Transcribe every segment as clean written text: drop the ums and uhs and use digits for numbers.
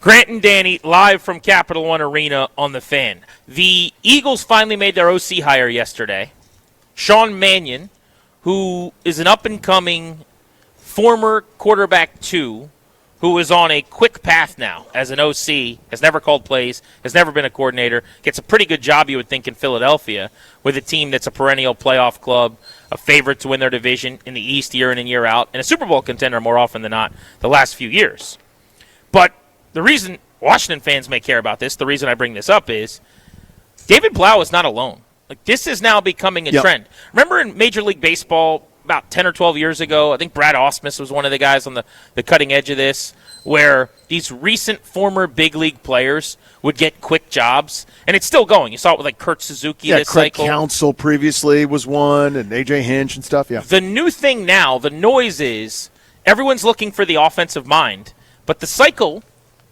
Grant and Danny, live from Capital One Arena on the Fan. The Eagles finally made their OC hire yesterday. Sean Mannion, who is an up-and-coming former quarterback 2, who is on a quick path now as an OC, has never called plays, has never been a coordinator, gets a pretty good job, you would think, in Philadelphia with a team that's a perennial playoff club, a favorite to win their division in the East year in and year out, and a Super Bowl contender more often than not the last few years. But the reason Washington fans may care about this, the reason I bring this up is David Blough is not alone. Like, this is now becoming a trend. Remember in Major League Baseball about 10 or 12 years ago, I think Brad Ausmus was one of the guys on the cutting edge of this, where these recent former big league players would get quick jobs, and it's still going. You saw it with like Kurt Suzuki this Craig cycle. Counsell previously was one, and A.J. Hinch and stuff, The new thing now, the noise is everyone's looking for the offensive mind, but the cycle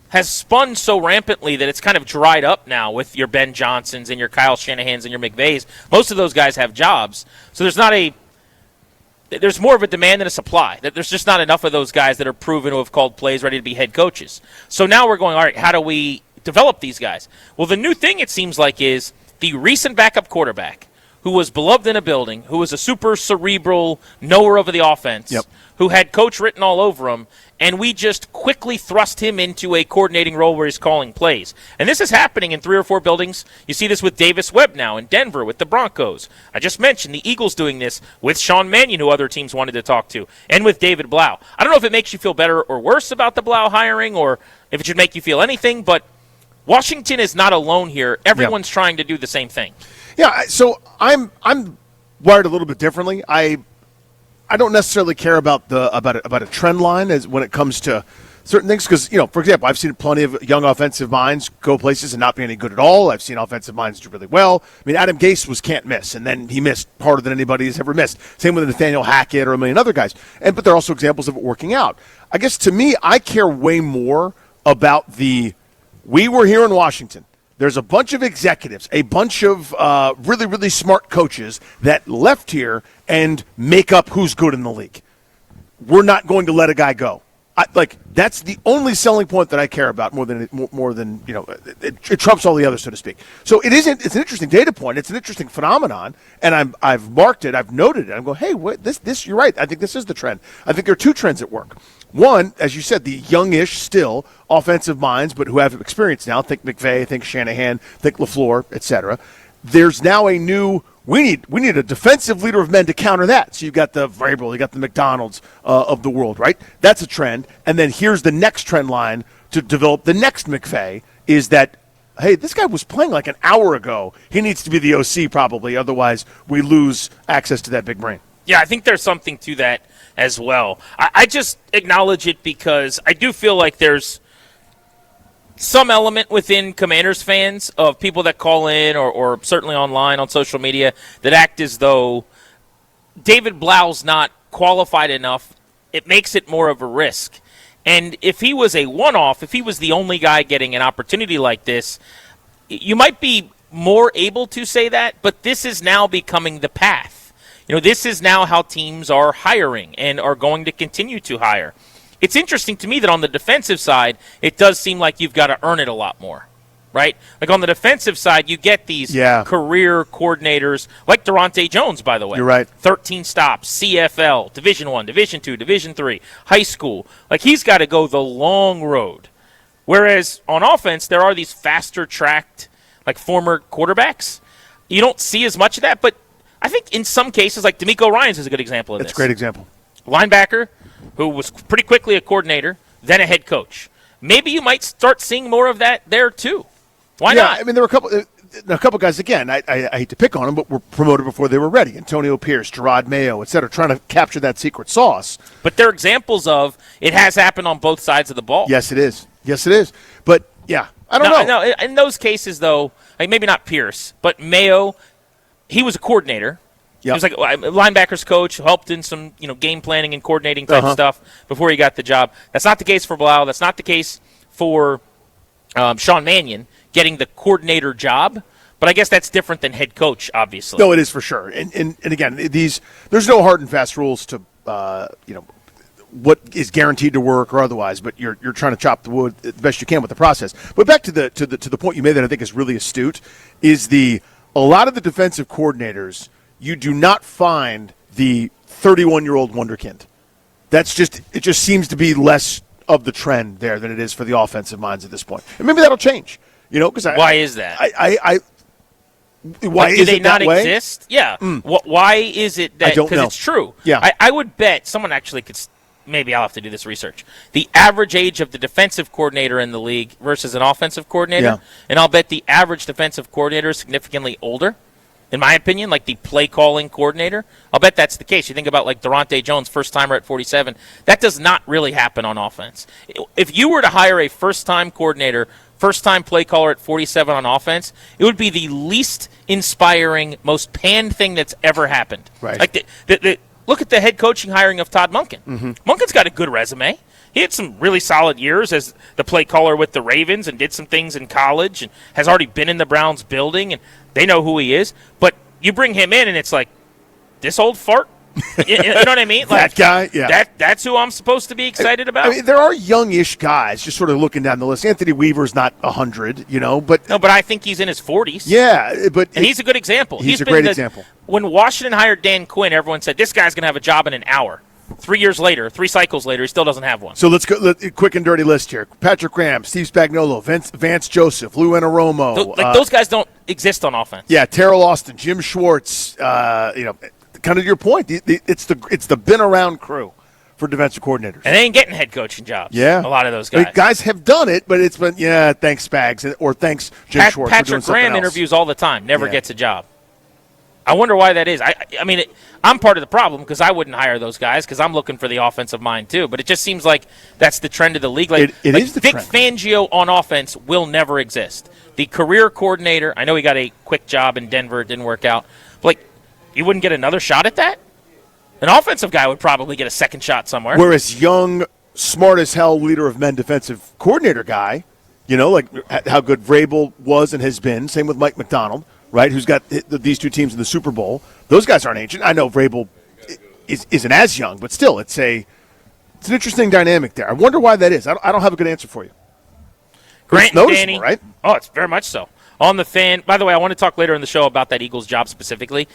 has spun so rampantly that it's kind of dried up now with your Ben Johnsons and your Kyle Shanahans and your McVays. Most of those guys have jobs, so there's more of a demand than a supply. There's just not enough of those guys that are proven to have called plays, ready to be head coaches. So now we're going, all right, how do we develop these guys? Well, the new thing, it seems like, is the recent backup quarterback who was beloved in a building, who was a super cerebral knower of the offense, who had coach written all over him, and we just quickly thrust him into a coordinating role where he's calling plays. And this is happening in 3 or 4 buildings. You see this with Davis Webb now in Denver with the Broncos. I just mentioned the Eagles doing this with Sean Mannion, who other teams wanted to talk to, and with David Blough. I don't know if it makes you feel better or worse about the Blough hiring or if it should make you feel anything, but Washington is not alone here. Everyone's trying to do the same thing. Yeah, so I'm wired a little bit differently. I don't necessarily care about a trend line as when it comes to certain things because, for example, I've seen plenty of young offensive minds go places and not be any good at all. I've seen offensive minds do really well. I mean, Adam Gase was can't miss, and then he missed harder than anybody has ever missed. Same with Nathaniel Hackett or a million other guys. But there are also examples of it working out. I guess to me, I care way more about we were here in Washington. There's a bunch of executives, a bunch of really, really smart coaches that left here and make up who's good in the league. We're not going to let a guy go. That's the only selling point that I care about more than it trumps all the others, so to speak. So it's an interesting data point. It's an interesting phenomenon, and I've marked it. I've noted it. I'm going, hey, what, this you're right. I think this is the trend. I think there are 2 trends at work. One, as you said, the youngish still offensive minds, but who have experience now. Think McVay, think Shanahan, think LaFleur, etc. There's now a new. We need a defensive leader of men to counter that. So you've got the Vrabel, you got the McDonald's of the world, right? That's a trend. And then here's the next trend line to develop the next McVay is that, hey, this guy was playing like an hour ago. He needs to be the OC probably, otherwise we lose access to that big brain. Yeah, I think there's something to that as well. I just acknowledge it because I do feel like there's some element within Commanders fans of people that call in or certainly online on social media that act as though David Blough's not qualified enough. It makes it more of a risk. And if he was a one-off, if he was the only guy getting an opportunity like this, you might be more able to say that, but this is now becoming the path. This is now how teams are hiring and are going to continue to hire. It's interesting to me that on the defensive side, it does seem like you've got to earn it a lot more, right? Like on the defensive side, you get these career coordinators, like Durante Jones, by the way. You're right. 13 stops, CFL, Division I, Division II, Division III, high school. Like he's got to go the long road. Whereas on offense, there are these faster-tracked, like former quarterbacks. You don't see as much of that, but I think in some cases, like DeMeco Ryans is a good example of this. That's a great example. Linebacker, who was pretty quickly a coordinator, then a head coach. Maybe you might start seeing more of that there, too. Why not? I mean, there were a couple guys, again, I hate to pick on them, but were promoted before they were ready. Antonio Pierce, Gerard Mayo, et cetera, trying to capture that secret sauce. But they're examples of it has happened on both sides of the ball. Yes, it is. But, yeah, I don't know. No, in those cases, though, like maybe not Pierce, but Mayo, he was a coordinator. He was like a linebackers coach, helped in some game planning and coordinating type stuff before he got the job. That's not the case for Blough. That's not the case for Sean Mannion getting the coordinator job. But I guess that's different than head coach, obviously. No, it is for sure. And again, there's no hard and fast rules to what is guaranteed to work or otherwise, but you're trying to chop the wood the best you can with the process. But back to the point you made that I think is really astute is a lot of the defensive coordinators, you do not find the 31-year-old wonderkind. It just seems to be less of the trend there than it is for the offensive minds at this point. And maybe that'll change. Because why is that? Why do is they it that not way? exist? Yeah. Why is it that? I don't know. Because it's true. Yeah. I would bet someone actually could. Maybe I'll have to do this research. The average age of the defensive coordinator in the league versus an offensive coordinator, and I'll bet the average defensive coordinator is significantly older. In my opinion, like the play calling coordinator, I'll bet that's the case. You think about like Durante Jones, first timer at 47. That does not really happen on offense. If you were to hire a first time coordinator, first time play caller at 47 on offense, it would be the least inspiring, most panned thing that's ever happened. Right. Like look at the head coaching hiring of Todd Monken. Mm-hmm. Monken's got a good resume. He had some really solid years as the play caller with the Ravens and did some things in college and has already been in the Browns building, and they know who he is. But you bring him in, and it's like, this old fart? You know what I mean? That guy? Yeah. That's who I'm supposed to be excited about? I mean, there are youngish guys just sort of looking down the list. Anthony Weaver's not 100, but... No, but I think he's in his 40s. Yeah, but... And he's a good example. He's a great example. When Washington hired Dan Quinn, everyone said, this guy's going to have a job in an hour. 3 years later, 3 cycles later, he still doesn't have one. So let's go. Quick and dirty list here: Patrick Graham, Steve Spagnuolo, Vance Joseph, Lou Anaromo. Those guys don't exist on offense. Yeah, Terrell Austin, Jim Schwartz. Kind of your point. It's the been around crew for defensive coordinators, and they ain't getting head coaching jobs. Yeah, a lot of those guys. Guys have done it, but it's been thanks Spags or thanks Jim Schwartz. Patrick Graham interviews all the time, never gets a job. I wonder why that is. I mean, I'm part of the problem because I wouldn't hire those guys because I'm looking for the offensive mind too. But it just seems like that's the trend of the league. Like, it is the Vic trend. Fangio on offense will never exist. The career coordinator, I know he got a quick job in Denver. It didn't work out. But, you wouldn't get another shot at that? An offensive guy would probably get a second shot somewhere. Whereas young, smart as hell leader of men defensive coordinator guy, like how good Vrabel was and has been. Same with Mike McDonald. Right, who's got these two teams in the Super Bowl. Those guys aren't ancient. I know Vrabel isn't as young, but still, it's an interesting dynamic there. I wonder why that is. I don't have a good answer for you. Grant it's and Danny, right? Oh, it's very much so. On the Fan, by the way, I want to talk later in the show about that Eagles job specifically.